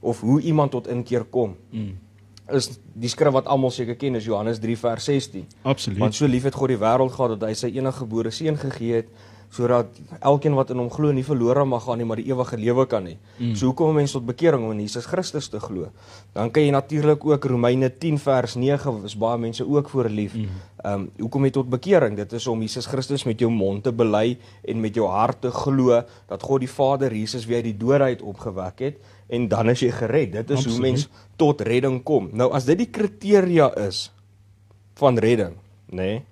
of hoe iemand tot inkeer kom, is die skrif wat almal seker ken, is Johannes 3 vers 16. Absoluut. Want so lief het God die wêreld gehad, dat hy sy enige gebore seun gegee het, sodat elkeen wat in hom glo nie verlore mag gaan nie, maar die ewige lewe kan hê. So hoe kom 'n mens tot bekering om in Jesus Christus te glo? Dan kan jy natuurlik ook Romeine 10 vers 9, is baie mense ook voor lief. Hoe kom jy tot bekering? Dit is om Jesus Christus met jou mond te bely en met jou hart te glo dat God die Vader Jesus weer uit die dood uit opgewek het, en dan is jy gered. Dit is Absoluut. hoe mens tot redding kom. Nou as dit die kriteria is van redding, nê?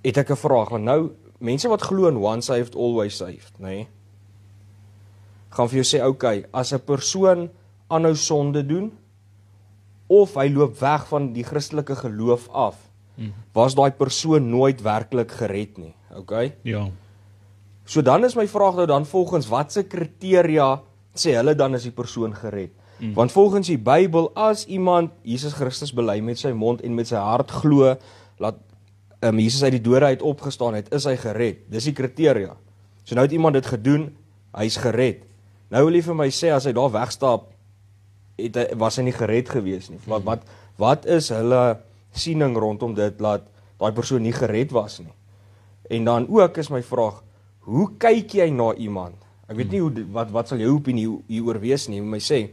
Het ek 'n vraag, want nou, mense wat glo in once saved, always saved, nê? Gaan vir jou sê, okay, as 'n persoon aanhou sonde doen, of hy loop weg van die Christelike geloof af, was daai persoon nooit werklik gered nie, okay? Ja. So dan is my vraag nou dan volgens watse kriteria sê hulle dan is die persoon gered? Want volgens die Bybel, as iemand Jesus Christus bely met sy mond en met sy hart glo, laat Jesus uit die dode uit opgestaan het, is hy gered. Dis die kriteria. So nou het iemand dit gedoen, hy's gered. Nou wil jy vir my sê, as hy daar wegstap, was hy nie gered gewees nie. Wat is hulle siening rondom dit, laat daai persoon nie gered was nie? En dan ook is my vraag, hoe kyk jy na iemand? Ek weet nie wat sal jou opinie hieroor wees nie, my sê,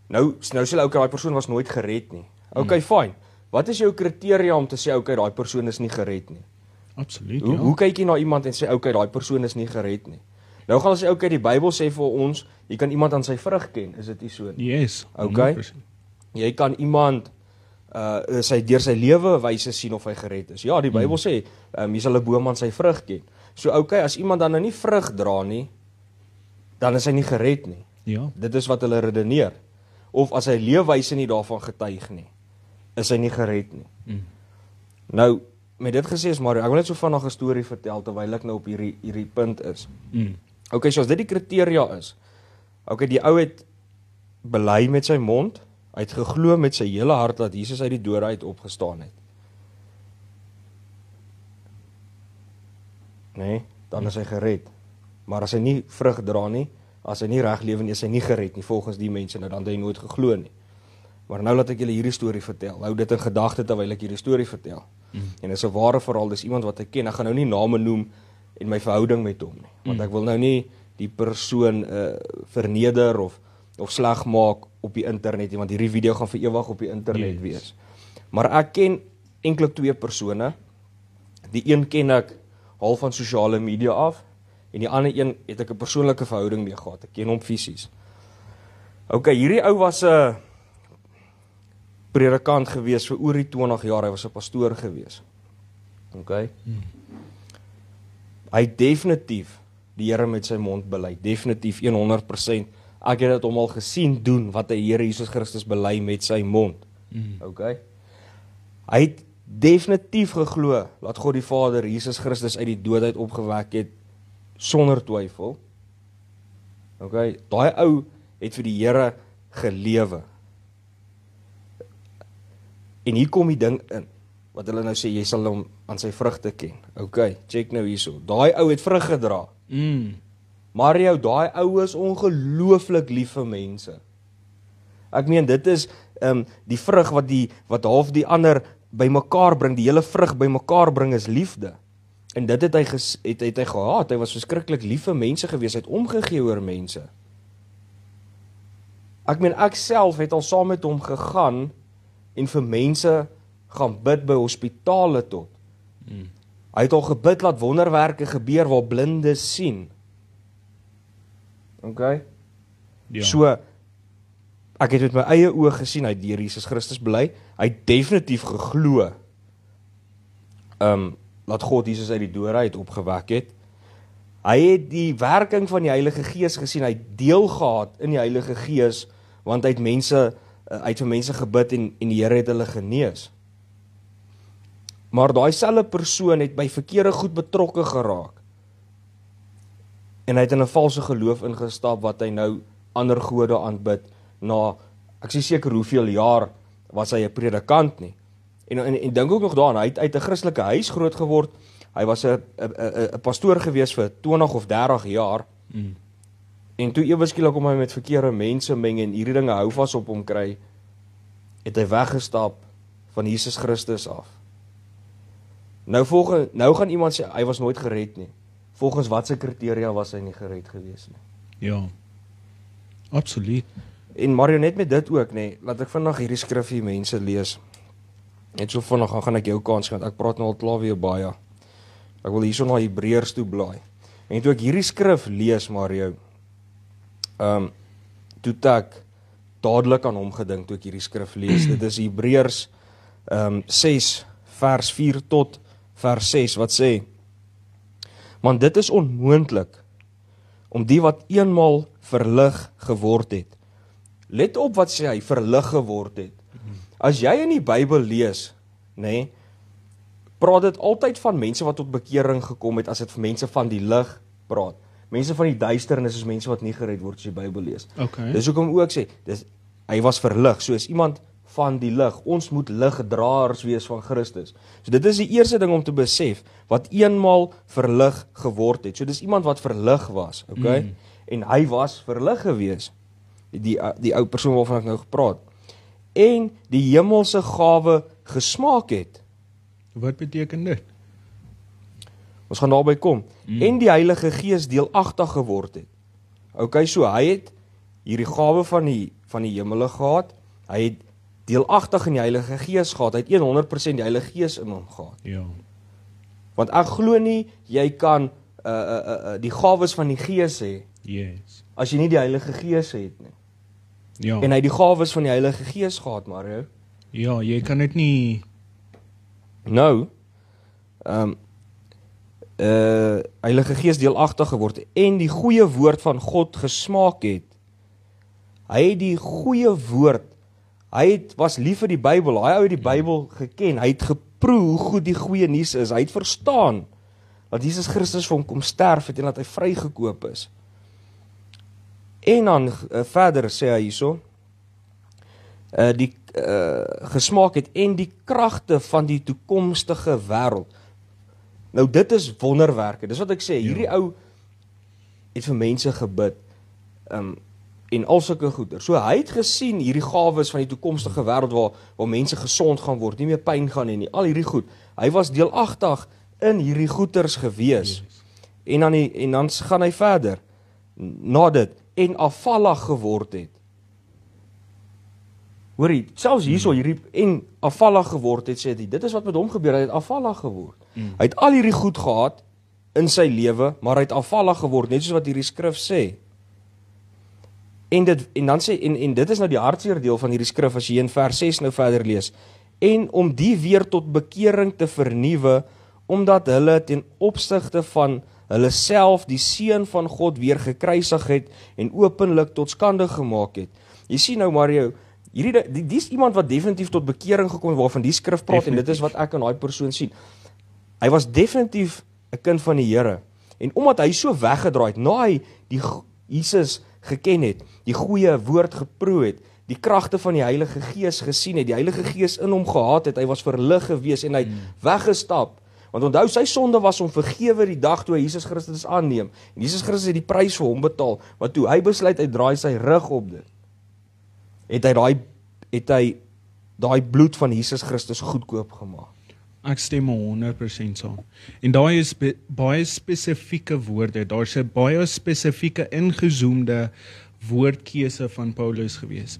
nou sê hulle, okay, daai persoon was nooit gered nie. Okay, fine. Wat is jou kriteria om te sê, okay, daai persoon is nie gered nie? Absoluut, Hoe kyk jy na iemand en sê, okay, daai persoon is nie gered nie? Nou gaan ons sê, okay, die Bybel sê vir ons, jy kan iemand aan sy vrug ken, is dit nie so nie? Yes, 100%. Okay? Jy kan iemand deur sy lewe wyse sien of hy gered is. Ja, die Bybel sê, jy sal 'n boom aan sy vrug ken. So, okay, as iemand dan nou nie vrug dra nie, dan is hy nie gered nie. Ja. Dit is wat hulle redeneer. Of as hy leefwyse nie daarvan getuig nie, is hy nie gered nie. Nou, met dit gesê is Mario, ek wil net so vinnig 'n storie vertel, terwyl ek nou op hierdie punt is. Okay, so as dit die kriteria is, okay, die ou het bely met sy mond, hy het geglo met sy hele hart dat Jesus uit die dode uit opgestaan het. Nee, dan is hy gered. Maar as hy nie vrug dra nie, as hy nie reg lewe nie, is hy nie gered nie, volgens die mense, nou dan het hy nooit geglo nie. Maar nou laat ek julle hierdie storie vertel. Hou dit in gedagte terwyl ek hierdie storie vertel. En dit is 'n ware verhaal, dis iemand wat ek ken. Ek gaan nou nie name noem en my verhouding met hom nie, want ek wil nou nie die persoon verneder of sleg maak op die internet nie, want hierdie video gaan vir ewig op die internet wees. Maar ek ken eintlik 2 persone. Die een ken ek half van sosiale media af, en die ander een het ek 'n persoonlike verhouding mee gehad. Ek ken hom fisies. Okay, hierdie ou was 'n predikant gewees vir oor die 20 jaar, hy was 'n pastoor gewees. Okay? Hy definitief die Here met sy mond bely, definitief 100%. Ek het dit hom al gesien doen, wat die Here Jesus Christus bely met sy mond. Okay? Hy het definitief geglo, dat God die Vader Jesus Christus uit die dood uit opgewek het, sonder twyfel. Okay? Daai ou het vir die Here gelewe. En hier kom die ding in, wat hulle nou sê, jy sal hom aan sy vrugte ken. Okay, check nou hierso. Daai ou het vrug gedra. Mario, daai ou is ongelooflik lief vir mense. Ek meen, dit is die vrug wat half die ander bymekaar bring, die hele vrug bymekaar bring is liefde. En dit het hy gehad, hy was verskriklik lief vir mense gewees, hy het omgegee oor mense. Ek meen, ek self het al saam met hom gegaan en vir mense gaan bid by hospitale tot. Hy het al gebid laat wonderwerke gebeur waar blindes sien. Okay? Ja. So, ek het met my eie oë gesien, hy het deur Jesus Christus bely, hy het definitief geglo, dat God Jesus uit die dode uit opgewek het. Hy het die werking van die Heilige Gees gesien, hy het deel gehad in die Heilige Gees, want hy het vir mense gebid en die Here het hulle genees. Maar daai selfe persoon het by verkeerde goed betrokke geraak. En hy het in 'n valse geloof ingestap wat hy nou ander gode aanbid na, ek sê seker hoeveel jaar was hy 'n predikant nie. En dink ook nog daaraan, hy het uit 'n Christelike huis groot geword. Hy was 'n pastoor gewees vir 20 of 30 jaar. En toe ewe skielik kom hy met verkeerde mense meng en hierdie dinge hou vas op hom kry, het hy weggestap van Jesus Christus af. Nou gaan iemand sê, hy was nooit gered nie. Volgens watse kriteria was hy nie gered gewees nie? Ja, absoluut. En Mario, net met dit ook, nee, laat ek vandag hierdie skrif hier mense lees. Net so vandag gaan ek jou kans gee, want ek praat nou al klaar weer baie. Ek wil hierso na Hebreërs toe blaai. En toe ek hierdie skrif lees, Mario, toe ek dadelik aan hom gedink toe ek hierdie skrif lees. Dit is Hebreërs 6 vers 4 tot vers 6 wat sê: Want dit is onmoontlik om die wat eenmaal verlig geword het. Let op wat sê hy, verlig geword het. As jy in die Bybel lees, nê, praat dit altyd van mense wat tot bekering gekom het, as dit vir mense van die lig praat. Mense van die duisternis is mense wat nie gered word as jy Bybel lees. Okay. Dis hoekom ook sê, hy was verlig, so is iemand van die lig. Ons moet ligdraers wees van Christus. So dit is die eerste ding om te besef, wat eenmaal verlig geword het. So dis iemand wat verlig was, okay? En hy was verlig gewees. Die ou persoon waarvan ek nou gepraat. En die hemelse gawe gesmaak het. Wat beteken dit? Ons gaan daarby kom. En die Heilige Gees deelagtig geword het. Okay, so hy het hierdie gawe van die hemele gehad. Hy het deelagtig in die Heilige Gees gehad. Hy het 100% die Heilige Gees in hom gehad. Ja. Want ek glo nie jy kan die gawes van die Gees hê Yes. as jy nie die Heilige Gees het nie. Ja. En hy het die gawes van die Heilige Gees gehad, Mario. Ja, jy kan dit nie. Nou, Heilige Gees deelagtig geword en die goeie woord van God gesmaak het. Hy het die goeie woord, was lief vir die Bybel, hy het die Bybel geken, hy het geproe hoe goed die goeie nuus is, hy het verstaan dat Jesus Christus vir hom kom sterf het en dat hy vrygekoop is. En dan verder sê hy hierso, gesmaak het en die kragte van die toekomstige wêreld. Nou dit is wonderwerke, dis wat ek sê, hierdie ou het vir mense gebid, en al sulke goeder. So hy het gesien hierdie gawes van die toekomstige wêreld waar mense gesond gaan word, nie meer pyn gaan hê nie, al hierdie goed. Hy was deelagtig in hierdie goeders gewees. En dan gaan hy verder, na dit, en afvallig geword het. Hoorie, selfs hierso, en afvallig geword het, sê hy, dit is wat met hom gebeur, hy het afvallig geword. Hy het al hierdie goed gehad in sy lewe, maar hy het afvallig geword, net soos wat hierdie skrif sê. En dit is nou die hartseer deel van hierdie skrif, as jy in vers 6 nou verder lees. En om die weer tot bekering te vernuwe, omdat hulle ten opsigte van hulle self die Seun van God weer gekruisig het en openlik tot skande gemaak het. Jy sien nou Mario, die is iemand wat definitief tot bekering gekom het, waarvan die skrif praat, en dit is wat ek aan daai persoon sien. Hy was definitief 'n kind van die Here. En omdat hy so weggedraai het, na hy die Jesus geken het, die goeie woord geproe het, die kragte van die Heilige Gees gesien het, die Heilige Gees in hom gehad het, hy was verlig gewees en hy het weggestap. Want onthou, sy sonde was om vergewe die dag toe hy Jesus Christus aanneem. En Jesus Christus het die prys vir hom betaal, want toe hy besluit hy draai sy rug op dit, het hy daai bloed van Jesus Christus goedkoop gemaak. Ek stem 100% saam. En daai is baie spesifieke woorde, daar's 'n baie spesifieke ingezoomde woordkeuse van Paulus gewees.